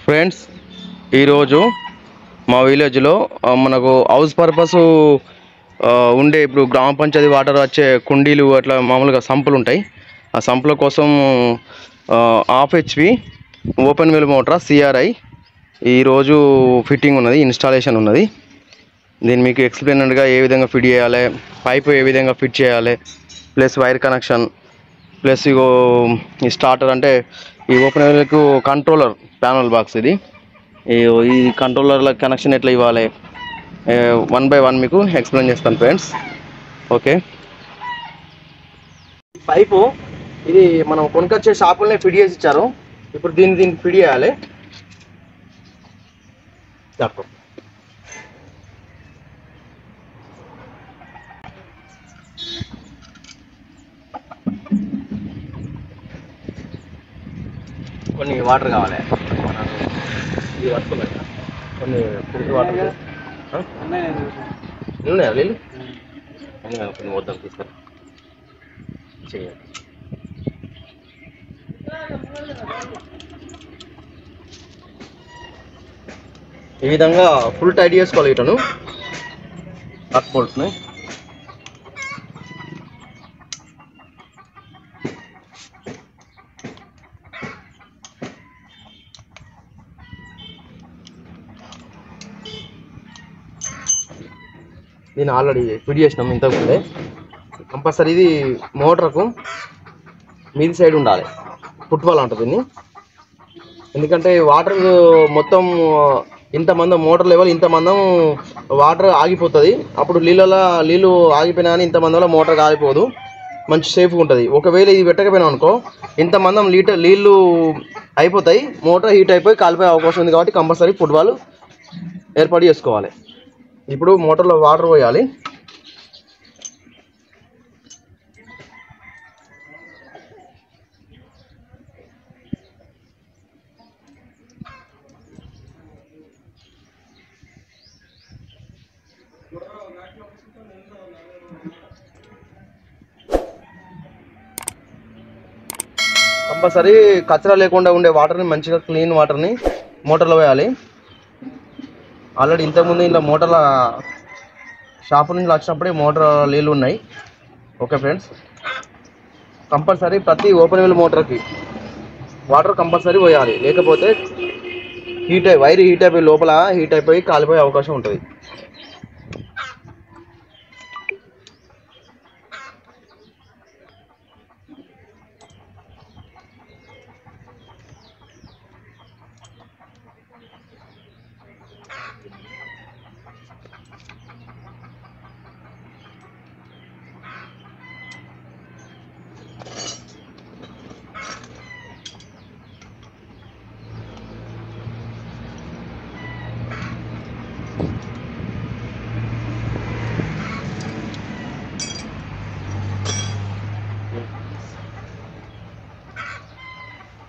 Friends, ఈరోజు మా విలేజ్లో మనకు హౌస్ పర్పస్ ఉండే ఇప్పుడు గ్రామ పంచాయతీ వాటర్ వచ్చే కుండీలు అట్లా మామూలుగా సంపులు ఉంటాయి. ఆ సంపుల కోసం half HP open well motor CRI ఈరోజు ఫిట్టింగ్ ఉన్నది, ఇన్స్టాలేషన్ ఉన్నది. దీన్ని మీకు ఎక్స్ప్లెయినర్గా ఏ విధంగా ఫిట్ చేయాలి, పైపు ఏ విధంగా ఫిట్ చేయాలి, ప్లస్ వైర్ కనెక్షన్, ప్లస్ ఇగో ఈ స్టార్టర్ అంటే ఈ ఓపెన్ వెల్కు కంట్రోలర్ ప్యానల్ బాక్స్ ఇది. ఈ కంట్రోలర్ల కనెక్షన్ ఎట్లా ఇవ్వాలి, 1 by 1 మీకు ఎక్స్ప్లెయిన్ చేస్తాను ఫ్రెండ్స్. ఓకే, పైపు ఇది మనం కొనుకొచ్చే షాపులనే ఫిట్ చేసి ఇచ్చారు. ఇప్పుడు దీనికి ఫిట్ చేయాలి. కొన్ని వాటర్ కావాలి, ఇది పట్టుకున్నాయి కొన్ని ఫిల్టర్ వాటర్ ఉన్నాయా నీళ్ళు, కొన్ని వద్దాం తీసుకొని చేయాలి. ఈ విధంగా ఫుల్ టైట్ చేసుకోవాలి. ఇటను నట్ బోల్ట్స్ని దీన్ని ఆల్రెడీ ఫిట్ చేసినాం ఇంతకుముందే. కంపల్సరీ ఇది మోటార్కు మీది సైడ్ ఉండాలి, ఫుట్బాల్ అంటుంది దీన్ని. ఎందుకంటే వాటర్ మొత్తం ఇంతమందం మోటార్ లెవెల్ ఇంతమందం వాటర్ ఆగిపోతుంది. అప్పుడు నీళ్ళు ఆగిపోయినా కానీ ఇంతమందంలో మోటార్ ఆగిపోదు, మంచి సేఫ్గా ఉంటుంది. ఒకవేళ ఇది పెట్టకపోయినా అనుకో ఇంతమందం నీళ్ళు అయిపోతాయి, మోటార్ హీట్ అయిపోయి కాలిపోయే అవకాశం ఉంది. కాబట్టి కంపల్సరీ ఫుట్బాల్ ఏర్పాటు చేసుకోవాలి. ఇప్పుడు మోటార్లో వాటర్ పోయాలి. కంపల్సరీ కచరా లేకుండా ఉండే వాటర్ని, మంచిగా క్లీన్ వాటర్ని మోటార్లో వేయాలి. ఆల్రెడీ ఇంతకుముందు ఇంట్లో మోటార్ల షాపు నుంచి వచ్చినప్పుడే మోటార్ నీళ్ళు ఉన్నాయి. ఓకే ఫ్రెండ్స్, కంపల్సరీ ప్రతి ఓపెన్ వెల్ మోటార్కి వాటర్ కంపల్సరీ పోయాలి. లేకపోతే వైర్ హీట్ అయిపోయి లోపల హీట్ అయిపోయి కాలిపోయే అవకాశం ఉంటుంది.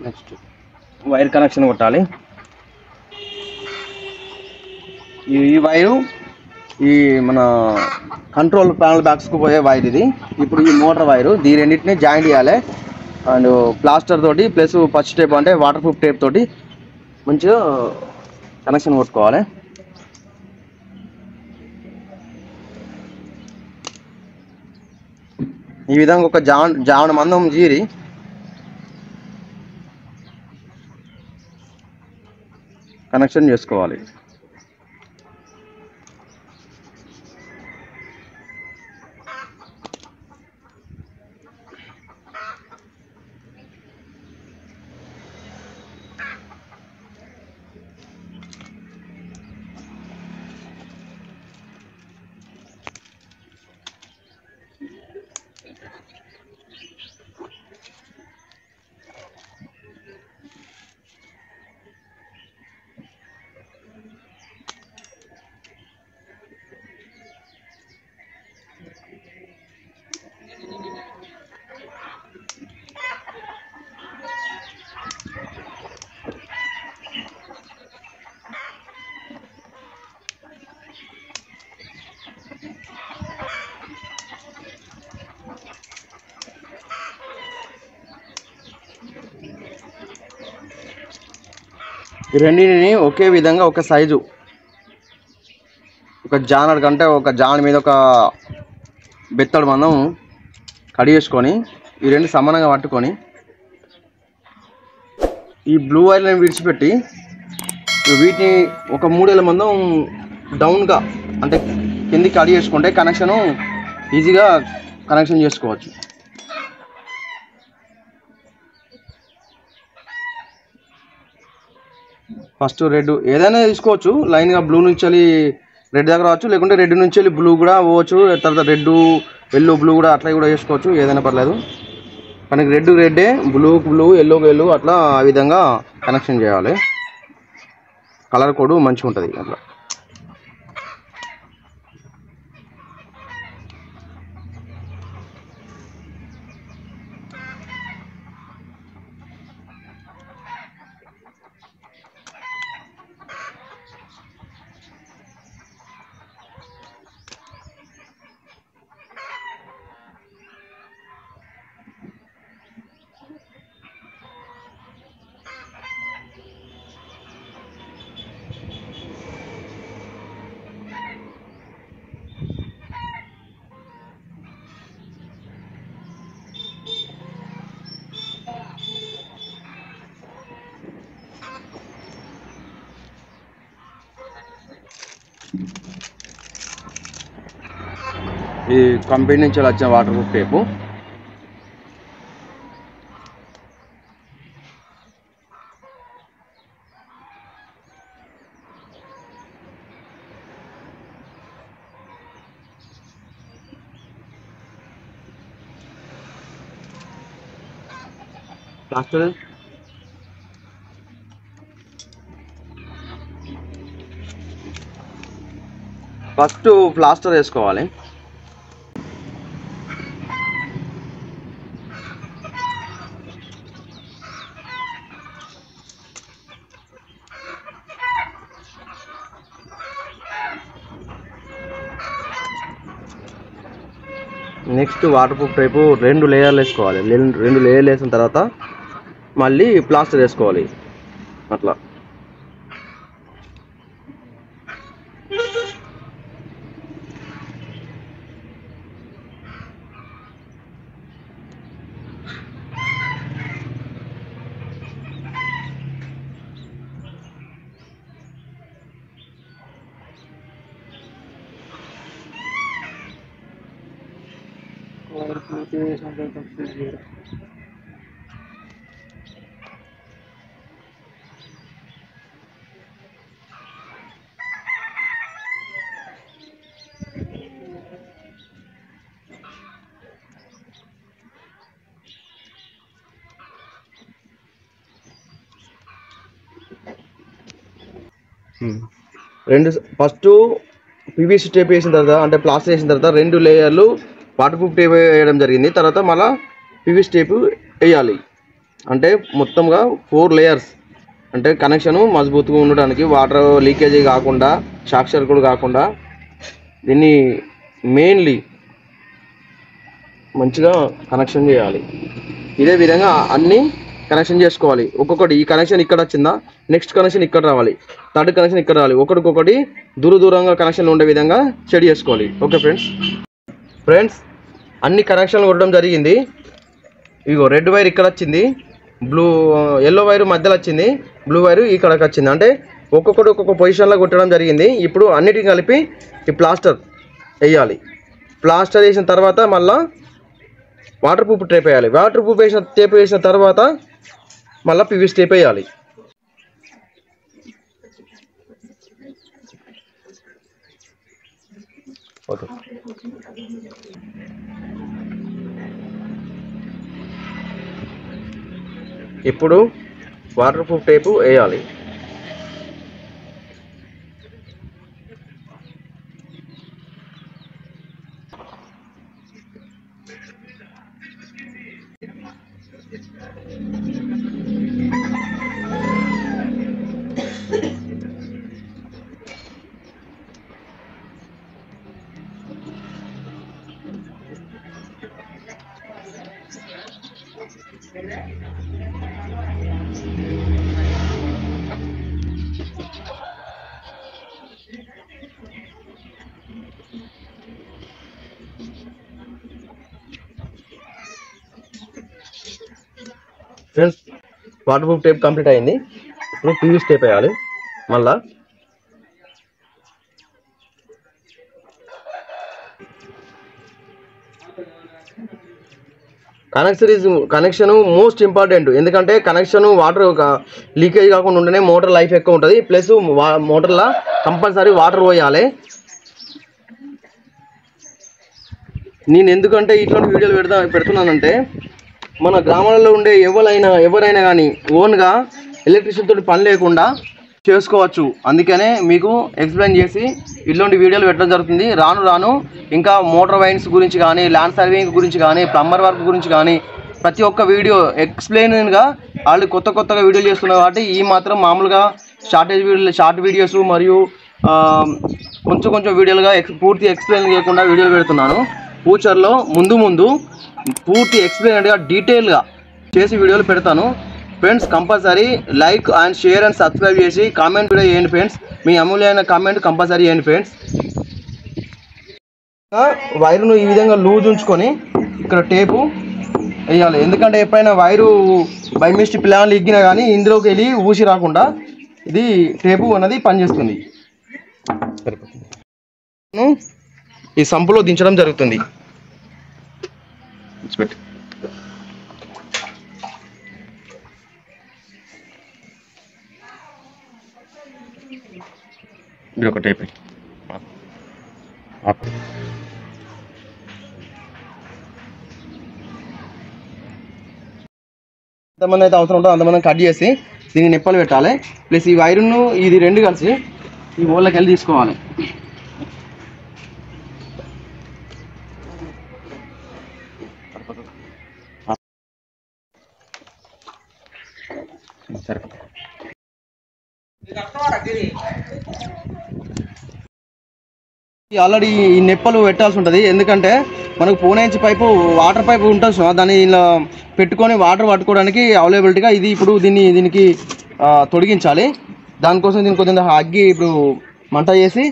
నెక్స్ట్ వైర్ కనెక్షన్ కొట్టాలి. ఈ వైరు ఈ మన కంట్రోల్ ప్యానల్ బాక్స్కు పోయే వైర్ ఇది. ఇప్పుడు ఈ మోటార్ వైరు ఈ రెండింటిని జాయిన్ చేయాలి. అండ్ ప్లాస్టర్ తోటి ప్లస్ పచ్చి టేప్ అంటే వాటర్ ప్రూఫ్ టేప్ తోటి మంచిగా కనెక్షన్ కొట్టుకోవాలి. ఈ విధంగా ఒక జావణ మందం జీరి కనెక్షన్ చేసుకోవాలి. ఈ రెండింటిని ఒకే విధంగా ఒక సైజు ఒక జానర్ కంటే ఒక జాన్ మీద ఒక బెత్తడు మనం కడిగేసుకొని ఈ రెండు సమానంగా పట్టుకొని ఈ బ్లూ వైర్లను విడిచిపెట్టి వీటిని ఒక 3 మందం డౌన్గా అంటే కిందికి కడిగేసుకుంటే కనెక్షను ఈజీగా కనెక్షన్ చేసుకోవచ్చు. ఫస్ట్ రెడ్ ఏదైనా తీసుకోవచ్చు, లైన్గా బ్లూ నుంచి వెళ్ళి రెడ్ దగ్గర రావచ్చు, లేకుంటే రెడ్ నుంచి వెళ్ళి బ్లూ కూడా పోవచ్చు, తర్వాత రెడ్ ఎల్లో బ్లూ కూడా అట్లా కూడా వేసుకోవచ్చు, ఏదైనా పర్లేదు. మనకి రెడ్ రెడ్డే, బ్లూకి బ్లూ, ఎల్లోకి ఎల్లో అట్లా ఆ విధంగా కనెక్షన్ చేయాలి. కలర్ కోడ్ మంచిగా ఉంటుంది అట్లా. ఈ కంపెనీ నుంచి వచ్చిన water proof tape plaster first plaster వేసుకోవాలి. నెక్స్ట్ వాటర్ ప్రూఫ్ టైపు 2 లేయర్లు వేసుకోవాలి. 2 లేయర్లు వేసిన తర్వాత మళ్ళీ ప్లాస్టర్ వేసుకోవాలి అట్లా. ఫస్ట్ పీవీసీ టేప్ వేసిన తర్వాత అంటే ప్లాస్టర్ వేసిన తర్వాత 2 లేయర్లు వాటర్ ప్రూఫ్ టేప్ వేయడం జరిగింది. తర్వాత మళ్ళీ పీవీసీ టేప్ వేయాలి. అంటే మొత్తంగా 4 లేయర్స్ అంటే కనెక్షను మజబూత్గా ఉండడానికి, వాటర్ లీకేజీ కాకుండా, షాక్ సర్క్యూట్ కాకుండా దీన్ని మెయిన్లీ మంచిగా కనెక్షన్ చేయాలి. ఇదే విధంగా అన్నీ కనెక్షన్ చేసుకోవాలి. ఒక్కొక్కటి ఈ కనెక్షన్ ఇక్కడ వచ్చిందా, నెక్స్ట్ కనెక్షన్ ఇక్కడ రావాలి, థర్డ్ కనెక్షన్ ఇక్కడ రావాలి, ఒకటికొకటి దూరంగా కనెక్షన్లు ఉండే విధంగా సెట్ చేసుకోవాలి. ఓకే ఫ్రెండ్స్ అన్ని కనెక్షన్లు కొట్టడం జరిగింది. ఇగో రెడ్ వైర్ ఇక్కడ వచ్చింది, ఎల్లో వైర్ మధ్యలో వచ్చింది, బ్లూ వైర్ ఇక్కడికి వచ్చింది. అంటే ఒక్కొక్క పొజిషన్లో కొట్టడం జరిగింది. ఇప్పుడు అన్నిటిని కలిపి ఈ ప్లాస్టర్ వేయాలి. ప్లాస్టర్ వేసిన తర్వాత మళ్ళీ వాటర్ ప్రూఫ్ టేప్ వేయాలి. వాటర్ ప్రూఫ్ టేప్ వేసిన తర్వాత మళ్ళీ పీవీసీ టేప్ వేయాలి. ఓకే, ఇప్పుడు వాటర్ ప్రూఫ్ టేపు వేయాలి. Friends water proof tape complete అయింది. ఇప్పుడు పీవీసీ టేప్ వేయాలి. మళ్ళా కనెక్షన్ మోస్ట్ ఇంపార్టెంట్. ఎందుకంటే కనెక్షన్ వాటర్ లీకేజ్ కాకుండా ఉంటేనే మోటార్ లైఫ్ ఎక్కువ ఉంటుంది. ప్లస్ మోటార్లో కంపల్సరీ వాటర్ పోయాలి. నేను ఎందుకంటే ఇట్లాంటి వీడియోలు పెడుతున్నానంటే మన గ్రామాలలో ఉండే ఎవరైనా కానీ ఓన్గా ఎలక్ట్రిషియన్ తోటి పని లేకుండా చేసుకోవచ్చు. అందుకనే మీకు ఎక్స్ప్లెయిన్ చేసి ఇట్లాంటి వీడియోలు పెట్టడం జరుగుతుంది. రాను రాను ఇంకా మోటార్ వైన్స్ గురించి కానీ, ల్యాండ్ సర్వేయింగ్ గురించి కానీ, ప్లంబర్ వర్క్ గురించి కానీ ప్రతి ఒక్క వీడియో ఎక్స్ప్లెయిన్గా వాళ్ళు కొత్తగా వీడియోలు చేస్తున్నారు. కాబట్టి ఈ మాత్రం మామూలుగా షార్ట్ వీడియోస్ మరియు కొంచెం వీడియోలుగా పూర్తి ఎక్స్ప్లెయిన్ చేయకుండా వీడియోలు పెడుతున్నాను. ఫ్యూచర్లో ముందు పూర్తి ఎక్స్ప్లెయిన్గా డీటెయిల్గా చేసి వీడియోలు పెడతాను. Friends compulsory like and share and subscribe చేసి కామెంట్ కూడా చేయండి ఫ్రెండ్స్. మీ అమూల్యమైన కామెంట్ కంపల్సరీ చేయండి ఫ్రెండ్స్. వైరును ఈ విధంగా లూజ్ ఉంచుకొని ఇక్కడ టేపు వేయాలి. ఎందుకంటే ఎప్పుడైనా వైరు బై మిస్టేక్ ప్లాన్లు ఎగ్గినా కానీ ఇందులోకి వెళ్ళి ఊసి రాకుండా ఇది టేపు అనేది పనిచేస్తుంది. ఈ సంపులో దించడం జరుగుతుంది. ఇది ఒక టేప్. ఎంతమంది అయితే అవసరం ఉంటుందో అంతమంది కట్ చేసి దీనికి నిప్పలు పెట్టాలి. ప్లస్ ఈ వైరును ఇది రెండు కలిసి ఈ ఓళ్ళకి వెళ్ళి తీసుకోవాలి. ఆల్రెడీ ఈ నెప్పలు పెట్టాల్సి ఉంటుంది. ఎందుకంటే మనకు పోనేంచి పైపు వాటర్ పైపు ఉంటుంది. దాన్ని ఇలా పెట్టుకొని వాటర్ పట్టుకోవడానికి అవైలబిలిటీగా ఇది ఇప్పుడు దీనికి తొడిగించాలి. దానికోసం దీనికి కొంచెం అగ్గి ఇప్పుడు మంట చేసి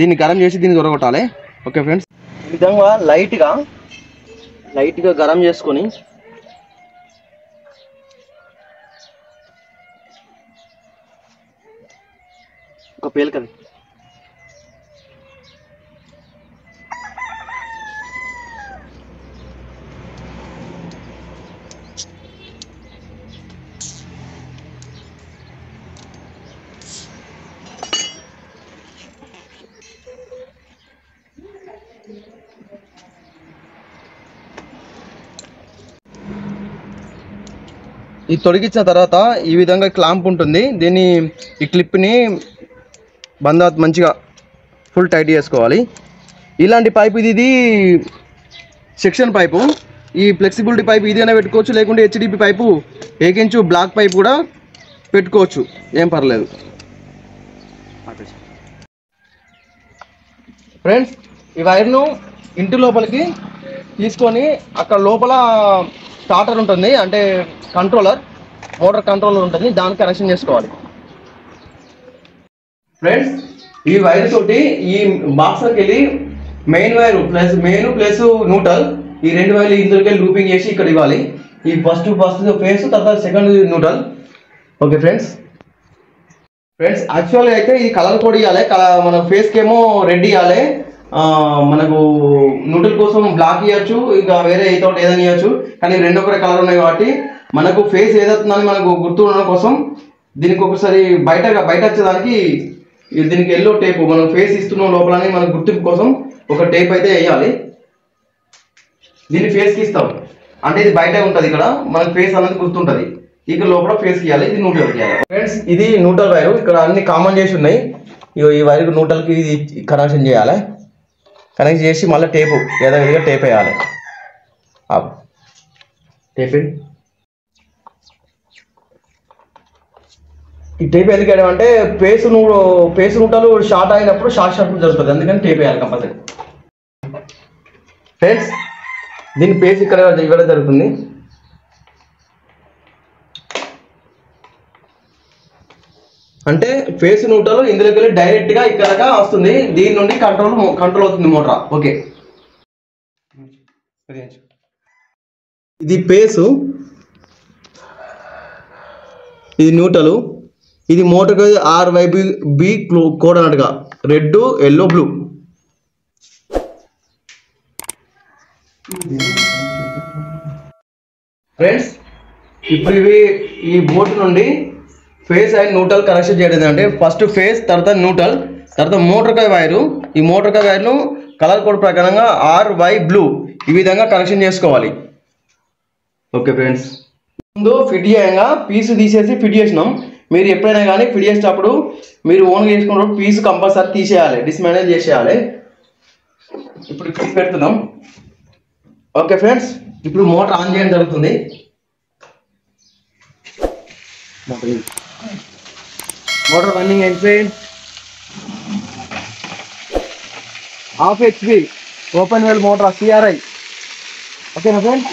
దీన్ని గరం చేసి దీన్ని దొరకొట్టాలి. ఓకే ఫ్రెండ్స్, ఈ విధంగా లైట్గా గరం చేసుకొని ఒక పేలికది ఈ తొడిగించిన తర్వాత ఈ విధంగా క్లాంప్ ఉంటుంది. దీన్ని ఈ క్లిప్ని మంచిగా ఫుల్ టైట్ చేసుకోవాలి. ఇలాంటి పైపు ఇది సెక్షన్ పైపు. ఈ ఫ్లెక్సిబిలిటీ పైపు ఇదైనా పెట్టుకోవచ్చు, లేకుంటే HDPE pipe 1 inch black pipe కూడా పెట్టుకోవచ్చు, ఏం పర్లేదు. ఫ్రెండ్స్ ఈ వైర్ను ఇంటి లోపలికి తీసుకొని అక్కడ లోపల స్టార్టర్ ఉంటుంది, అంటే మోటార్ కంట్రోలర్ ఉంటుంది, దానికి కనెక్షన్ చేసుకోవాలి. ఫ్రెండ్స్ ఈ వైర్ తోటి ఈ బాక్స్లోకి వెళ్ళి మెయిన్ ప్లస్ న్యూట్రల్ ఈ రెండు వైర్లు ఇందులోకి వెళ్ళి లూపింగ్ చేసి ఇక్కడ ఇవ్వాలి. ఈ ఫస్ట్ ఫేస్, తర్వాత సెకండ్ న్యూట్రల్. ఓకే ఫ్రెండ్స్ యాక్చువల్గా అయితే ఇది కలర్ కోడ్ ఇవ్వాలి. మన ఫేస్కి ఏమో రెడ్ ఇవ్వాలి, మనకు న్యూట్రల్ కోసం బ్లాక్ ఇవ్వచ్చు, ఇంకా వేరే ఏదైనా ఇవ్వచ్చు. కానీ రెండు ఒకటే కలర్ ఉన్నాయి కాబట్టి మనకు ఫేస్ ఏదవుతుందని మనకు గుర్తు ఉండడం కోసం దీనికి ఒకసారి బయట వచ్చేదానికి దీనికి ఎల్లో టేపు మనం ఫేస్ ఇస్తున్నాం లోపలని మనకు గుర్తింపు కోసం ఒక టేప్ అయితే వేయాలి. దీన్ని ఫేస్కి ఇస్తాం అంటే ఇది బయట ఉంటుంది, ఇక్కడ మనకు ఫేస్ అనేది గుర్తుంటుంది. ఇక్కడ లోపల ఫేస్కి ఇవ్వాలి, ఇది న్యూట్రల్కి ఇవ్వాలి. ఫ్రెండ్స్ ఇది న్యూట్రల్ వైరు, ఇక్కడ అన్ని కామన్ చేసి ఉన్నాయి. ఈ వైర్కి న్యూట్రల్కి ఇది కనెక్షన్ చేయాలి. కనెక్ట్ చేసి మళ్ళీ టేపు ఏదో టేప్ వేయాలి. టేప్ ఈ టేప్ ఎందుకు వేయడం అంటే పేసు నూటలు షార్ట్ అయినప్పుడు షార్ట్ సర్క్యూట్ జరుగుతుంది, అందుకని టేప్ వేయాలి కంపల్సరీ. ఫ్రెండ్స్ దీని పేస్ ఇక్కడ ఇవ్వడం జరుగుతుంది. అంటే ఫేస్ నూటలు ఇందులోకి వెళ్ళి డైరెక్ట్గా ఇక్కడ వస్తుంది, దీని నుండి కంట్రోల్ అవుతుంది మోటార్. ఓకే ఇది పేసు, ఇది న్యూట్రల్, ఇది మోటార్ RYB కోడ్ అన్నట్టుగా రెడ్ ఎల్లో బ్లూ. ఫ్రెండ్స్ ఇప్పుడు ఈ బోర్డు నుండి ఫేస్ అండ్ న్యూట్రల్ కనెక్షన్ చేయడం అంటే ఫస్ట్ ఫేస్, తర్వాత న్యూట్రల్, తర్వాత మోటార్ వైరు. ఈ మోటార్ వైర్ను కలర్ కోడ్ ప్రకారంగా RY బ్లూ ఈ విధంగా కనెక్షన్ చేసుకోవాలి. ఓకే ఫ్రెండ్స్, ముందు ఫిట్ చేయంగా పీసు తీసేసి ఫిట్ చేసినాం. మీరు ఎప్పుడైనా కానీ ఫిట్ చేసేటప్పుడు మీరు ఓన్గా చేసుకున్నప్పుడు పీసు కంపల్సరీ తీసేయాలి, డిస్మాంటిల్ చేసేయాలి. ఇప్పుడు పీస్ పెడుతున్నాం. ఓకే ఫ్రెండ్స్, ఇప్పుడు మోటార్ ఆన్ చేయడం జరుగుతుంది. మోటార్ రన్నింగ్ అయింది friends. 1/2 HP open well motor CRI. ఓకేనా ఫ్రెండ్స్?